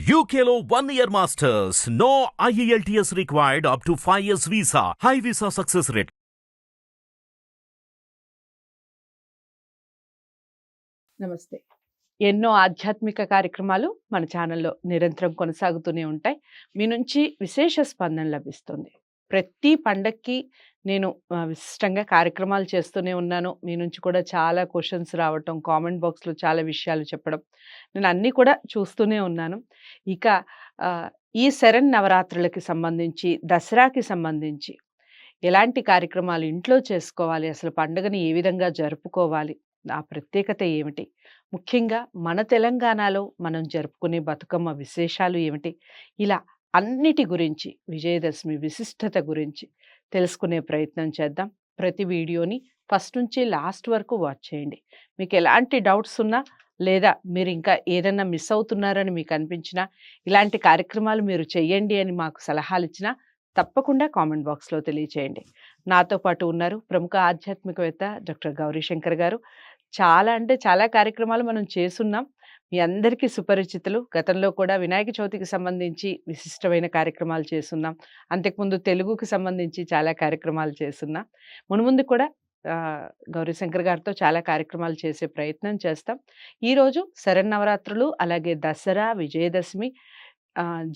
UKLO 1 year masters. No IELTS required up to 5 years visa. High visa success rate. నమస్తే. ఎన్నో ఆధ్యాత్మిక కార్యక్రమాలు మన ఛానల్లో నిరంతరం కొనసాగుతూనే ఉంటాయి. మీ నుంచి విశేష స్పందన లభిస్తుంది. ప్రతి పండక్కి నేను విశిష్టంగా కార్యక్రమాలు చేస్తూనే ఉన్నాను. మీ నుంచి కూడా చాలా క్వెషన్స్ రావటం, కామెంట్ బాక్స్‌లో చాలా విషయాలు చెప్పడం. నేను అన్నీ కూడా చూస్తూనే ఉన్నాను. ఇక ఈ శరన్నవరాత్రులకి సంబంధించి, దసరాకి సంబంధించి ఎలాంటి కార్యక్రమాలు ఇంట్లో చేసుకోవాలి? అసలు పండుగని ఏ విధంగా జరుపుకోవాలి? ఆ ప్రత్యేకత ఏమిటి? ముఖ్యంగా మన తెలంగాణలో మనం జరుపుకునే బతుకమ్మ విశేషాలు ఏమిటి? ఇలా అన్నిటి గురించి, విజయదశమి విశిష్టత గురించి తెలుసుకునే ప్రయత్నం చేద్దాం. ప్రతి వీడియోని ఫస్ట్ నుంచి లాస్ట్ వరకు వాచ్ చేయండి. మీకు ఎలాంటి డౌట్స్ ఉన్నా, లేదా మీరు ఇంకా ఏదన్నా మిస్ అవుతున్నారని మీకు అనిపించినా, ఇలాంటి కార్యక్రమాలు మీరు చెయ్యండి అని మాకు సలహాలు ఇచ్చినా తప్పకుండా కామెంట్ బాక్స్‌లో తెలియచేయండి. నాతో పాటు ఉన్నారు ప్రముఖ ఆధ్యాత్మికవేత్త డాక్టర్ గౌరీశంకర్ గారు. చాలా అంటే చాలా కార్యక్రమాలు మనం చేసున్నాం. మీ అందరికీ సుపరిచితులు. గతంలో కూడా వినాయక చవితికి సంబంధించి విశిష్టమైన కార్యక్రమాలు చేసున్నాం. అంతకుముందు తెలుగుకి సంబంధించి చాలా కార్యక్రమాలు చేసున్నాం. మునుముందు కూడా గౌరీశంకర్ గారితో చాలా కార్యక్రమాలు చేసే ప్రయత్నం చేస్తాం. ఈరోజు శరన్నవరాత్రులు, అలాగే దసరా, విజయదశమి,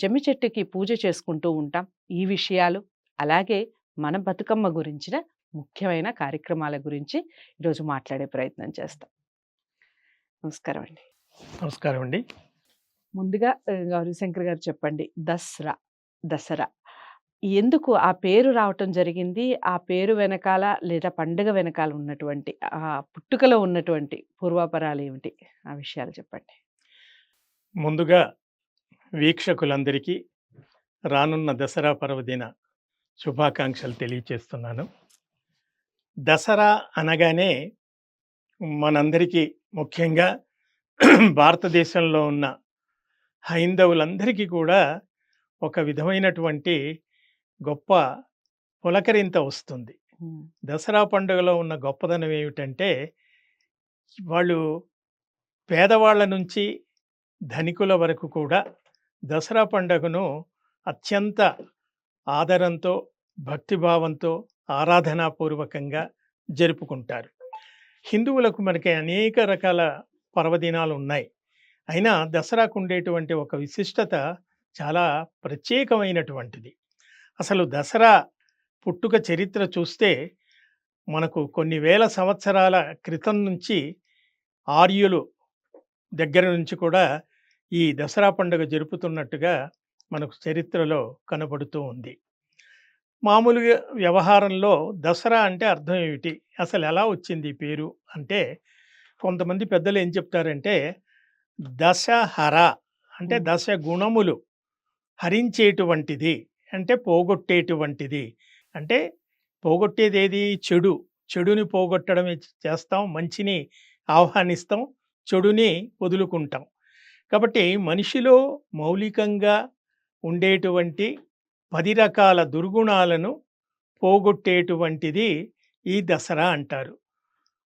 జమ్మి చెట్టుకి పూజ చేసుకుంటూ ఉంటాం. ఈ విషయాలు, అలాగే మన బతుకమ్మ గురించిన ముఖ్యమైన కార్యక్రమాల గురించి ఈరోజు మాట్లాడే ప్రయత్నం చేస్తాం. నమస్కారం అండి. నమస్కారం అండి. ముందుగా గౌరీశంకర్ గారు చెప్పండి, దసరా ఎందుకు ఆ పేరు రావటం జరిగింది? ఆ పేరు వెనకాల లేదా పండుగ వెనకాల ఉన్నటువంటి ఆ పుట్టుకలో ఉన్నటువంటి పూర్వాపరాలు ఏమిటి? ఆ విషయాలు చెప్పండి. ముందుగా వీక్షకులందరికీ రానున్న దసరా పర్వదిన శుభాకాంక్షలు తెలియచేస్తున్నాను. దసరా అనగానే మనందరికీ, ముఖ్యంగా భారతదేశంలో ఉన్న హైందవులందరికీ కూడా ఒక విధమైనటువంటి గొప్ప పులకరింత వస్తుంది. దసరా పండుగలో ఉన్న గొప్పదనం ఏమిటంటే, వాళ్ళు పేదవాళ్ళ నుంచి ధనికుల వరకు కూడా దసరా పండుగను అత్యంత ఆదరంతో, భక్తిభావంతో, ఆరాధనాపూర్వకంగా జరుపుకుంటారు. హిందువులకు మనకి అనేక రకాల పర్వదినాలు ఉన్నాయి. అయినా దసరాకు ఉండేటువంటి ఒక విశిష్టత చాలా ప్రత్యేకమైనటువంటిది. అసలు దసరా పుట్టుక చరిత్ర చూస్తే మనకు కొన్ని వేల సంవత్సరాల క్రితం నుంచి ఆర్యులు దగ్గర నుంచి కూడా ఈ దసరా పండుగ జరుపుతున్నట్టుగా మనకు చరిత్రలో కనబడుతూ ఉంది. మామూలుగా వ్యవహారంలో దసరా అంటే అర్థం ఏమిటి, అసలు ఎలా వచ్చింది ఈ పేరు అంటే, కొంతమంది పెద్దలు ఏం చెప్తారంటే, దశహర అంటే దశ గుణములు హరించేటువంటిది, అంటే పోగొట్టేటువంటిది. అంటే పోగొట్టేది ఏది? చెడుని పోగొట్టడమే చేస్తాం, మంచిని ఆహ్వానిస్తాం, చెడుని వదులుకుంటాం. కాబట్టి మనిషిలో మౌలికంగా ఉండేటువంటి 10 రకాల దుర్గుణాలను పోగొట్టేటువంటిది ఈ దసరా అంటారు.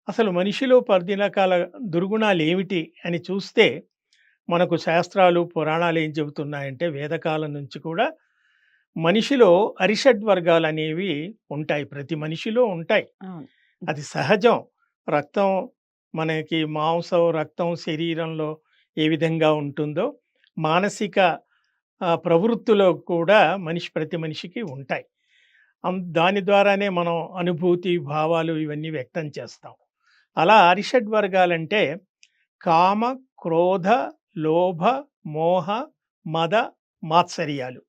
అసలు మనిషిలో 10 రకాల దుర్గుణాలు ఏమిటి అని చూస్తే, మనకు శాస్త్రాలు, పురాణాలు ఏం చెబుతున్నాయంటే, వేదకాలం నుంచి కూడా మనిషిలో అరిషడ్ వర్గాలు అనేవి ఉంటాయి. ప్రతి మనిషిలో ఉంటాయి. అది సహజం. రక్తం, మనకి మాంసం, రక్తం శరీరంలో ఏ విధంగా ఉంటుందో, మానసిక ప్రవృత్తిలో కూడా ప్రతి మనిషికి ఉంటాయి. దాని ద్వారానే మనం అనుభూతి, భావాలు ఇవన్నీ వ్యక్తం చేస్తాం. అలా అరిషడ్ వర్గాలంటే కామ, క్రోధ, లోభ, మోహ, మద, మాత్సర్యాలు.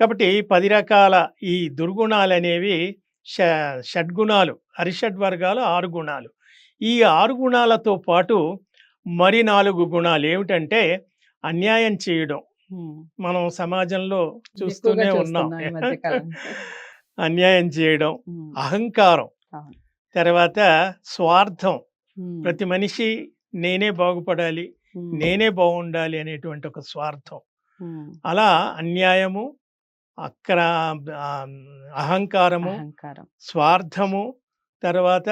కాబట్టి 10 రకాల ఈ దుర్గుణాలు అనేవి షడ్గుణాలు. అరిషడ్ వర్గాలు 6 గుణాలు. ఈ 6 గుణాలతో పాటు మరి 4 గుణాలు ఏమిటంటే, అన్యాయం చేయడం. మనం సమాజంలో చూస్తూనే ఉన్నాం. అన్యాయం చేయడం, అహంకారం, తర్వాత స్వార్థం. ప్రతి మనిషి నేనే బాగుపడాలి, నేనే బాగుండాలి అనేటువంటి ఒక స్వార్థం. అలా అన్యాయము, అహంకారము, స్వార్థము, తర్వాత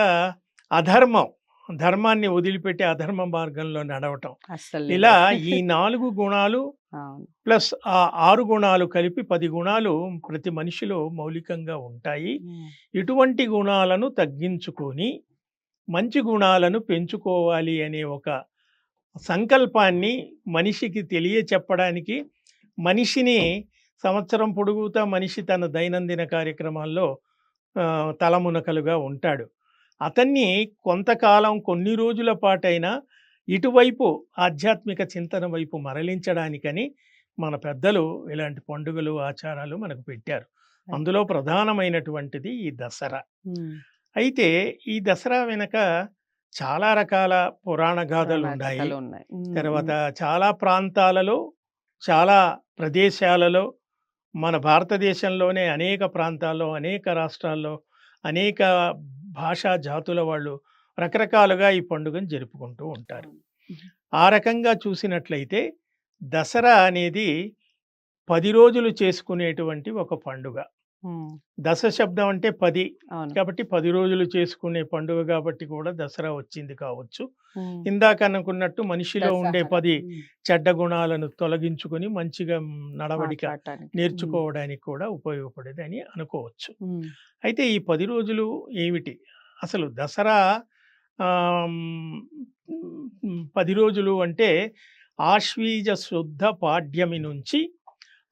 అధర్మం ధర్మాన్ని వదిలిపెట్టి అధర్మ మార్గంలో నడవటం. అస్సలు ఇలా లేదు. ఈ 4 గుణాలు అవును. ప్లస్ ఆ 6 గుణాలు కలిపి 10 గుణాలు ప్రతి మనిషిలో మౌలికంగా ఉంటాయి. ఉమ్, ఇటువంటి గుణాలను తగ్గించుకొని మంచి గుణాలను పెంచుకోవాలి అనే ఒక సంకల్పాన్ని మనిషికి తెలియచెప్పడానికి, మనిషిని సంవత్సరం పొడుగుతా మనిషి తన దైనందిన కార్యక్రమాల్లో తలమునకలుగా ఉంటాడు. అతన్ని కొంతకాలం కొన్ని రోజుల పాటైనా ఇటువైపు ఆధ్యాత్మిక చింతన వైపు మరలించడానికని మన పెద్దలు ఇలాంటి పండుగలు, ఆచారాలు మనకు పెట్టారు. అందులో ప్రధానమైనటువంటిది ఈ దసరా. ఉమ్, అయితే ఈ దసరా వెనక చాలా రకాల పురాణ గాథలు ఉన్నాయి. కథలు ఉన్నాయి. తర్వాత చాలా ప్రాంతాలలో, చాలా ప్రదేశాలలో, మన భారతదేశంలోనే అనేక ప్రాంతాల్లో, అనేక రాష్ట్రాల్లో, అనేక భాషా జాతుల వాళ్ళు రకరకాలుగా ఈ పండుగను జరుపుకుంటూ ఉంటారు. ఆ రకంగా చూసినట్లయితే దసరా అనేది 10 రోజులు చేసుకునేటువంటి ఒక పండుగ. దశ శబ్దం అంటే 10 అవును. కాబట్టి 10 రోజులు చేసుకునే పండుగ కాబట్టి కూడా దసరా వచ్చింది కావచ్చు. ఉమ్, ఇందాక అనుకున్నట్టు మనిషిలో ఉండే దసరా. 10 ఉమ్, చెడ్డ గుణాలను తొలగించుకొని మంచిగా నడవడిక మాట్లాడటానికి. నేర్చుకోవడానికి కూడా ఉపయోగపడేదని అనుకోవచ్చు. ఉమ్, అయితే ఈ 10 రోజులు ఏమిటి? అసలు దసరా 10 రోజులు అంటే ఆశ్వీజ శుద్ధ పాడ్యమి నుంచి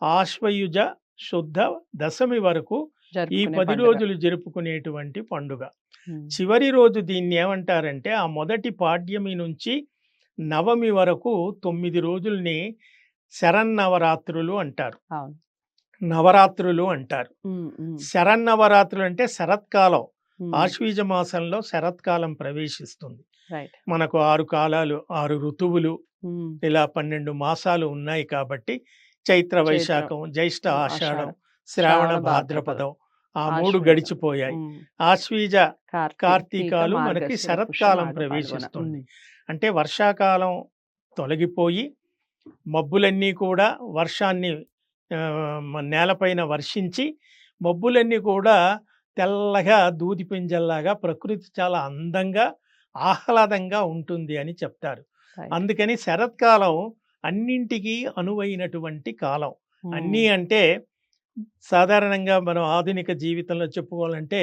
ఆశ్వయుజ శుద్ధ దశమి వరకు ఈ జరుపుకునే 10 పండుగ. రోజులు జరుపుకునేటువంటి పండుగ. ఉమ్, చివరి రోజు దీన్ని ఏమంటారంటే ఆ మొదటి పాడ్యమి నుంచి నవమి వరకు 9 రోజుల్ని శరన్నవరాత్రులు అంటారు. అవును. నవరాత్రులు అంటారు. ఉమ్, ఉమ్, శరన్నవరాత్రులు అంటే శరత్కాలం. ఉమ్, ఆశ్వీజ మాసంలో శరత్కాలం ప్రవేశిస్తుంది. రైట్. మనకు 6 కాలాలు, 6 ఋతువులు, ఉమ్, ఇలా 12 మాసాలు ఉన్నాయి కాబట్టి చైత్ర వైశాఖం, జ్యేష్ఠ ఆషాఢం, శ్రావణ భాద్రపదం ఆ 3 ఆశ్వీజ. గడిచిపోయాయి. ఉమ్, ఆశ్వీజ కార్తీకాలు మనకి మార్గశిర, శరత్కాలం పుష్య, ప్రవేశిస్తుంది. ఉమ్, అంటే వర్షాకాలం తొలగిపోయి మబ్బులన్నీ కూడా వర్షాన్ని నేలపైన వర్షించి మబ్బులన్నీ కూడా తెల్లగా దూది పింజల్లాగా ప్రకృతి చాలా అందంగా ఆహ్లాదంగా ఉంటుంది అని చెప్తారు. right. అందుకని శరత్కాలం అన్నింటికీ అనువైనటువంటి కాలం. ఉమ్, అన్నీ అంటే సాధారణంగా మనం ఆధునిక జీవితంలో చెప్పుకోవాలంటే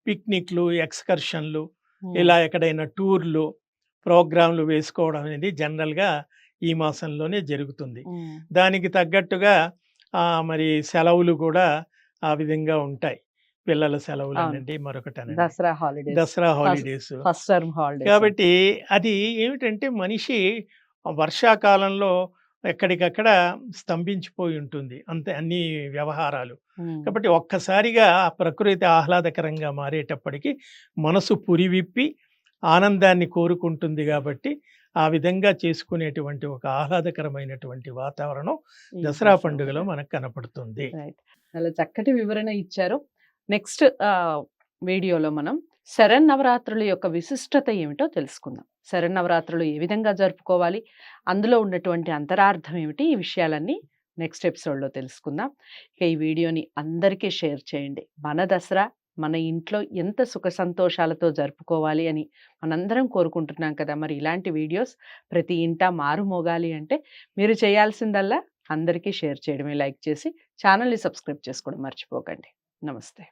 పిక్నిక్లు, ఎక్స్కర్షన్లు, ఉమ్, ఇలా ఎక్కడైనా టూర్లు, ప్రోగ్రాంలు వేసుకోవడం అనేది జనరల్గా ఈ మాసంలోనే జరుగుతుంది. ఉమ్, దానికి తగ్గట్టుగా మరి సెలవులు కూడా ఆ విధంగా ఉంటాయి. పిల్లల సెలవులు అవును. అనండి, మరొకటి Dasara holidays, Dasara holidays. First term holidays. కాబట్టి అది ఏమిటంటే మనిషి వర్షాకాలంలో ఎక్కడికక్కడ స్తంభించిపోయి ఉంటుంది అంతే అన్ని వ్యవహారాలు. ఉమ్, కాబట్టి ఒక్కసారిగా ఆ ప్రకృతి ఆహ్లాదకరంగా మారేటప్పటికి మనసు పురివిప్పి ఆనందాన్ని కోరుకుంటుంది. కాబట్టి ఆ విధంగా చేసుకునేటువంటి ఒక ఆహ్లాదకరమైనటువంటి వాతావరణం ఈ దసరా దసరా పండుగలో పండుగ. మనకు కనపడుతుంది. రైట్. చాలా చక్కటి వివరణ ఇచ్చారు. నెక్స్ట్ వీడియోలో మనం శరన్నవరాత్రుల యొక్క విశిష్టత ఏమిటో తెలుసుకుందాం. శరన్నవరాత్రులు ఏ విధంగా జరుపుకోవాలి, అందులో ఉన్నటువంటి అంతరార్థం ఏమిటి, ఈ విషయాలన్నీ నెక్స్ట్ ఎపిసోడ్లో తెలుసుకుందాం. ఇక ఈ వీడియోని అందరికీ షేర్ చేయండి. మన దసరా మన ఇంట్లో ఎంత సుఖ సంతోషాలతో జరుపుకోవాలి అని మనందరం కోరుకుంటున్నాం కదా. మరి ఇలాంటి వీడియోస్ ప్రతి ఇంటా మారుమోగాలి అంటే మీరు చేయాల్సిందల్లా అందరికీ షేర్ చేయడమే, లైక్ చేసి ఛానల్ని సబ్స్క్రైబ్ చేసుకోవడం మర్చిపోకండి. నమస్తే.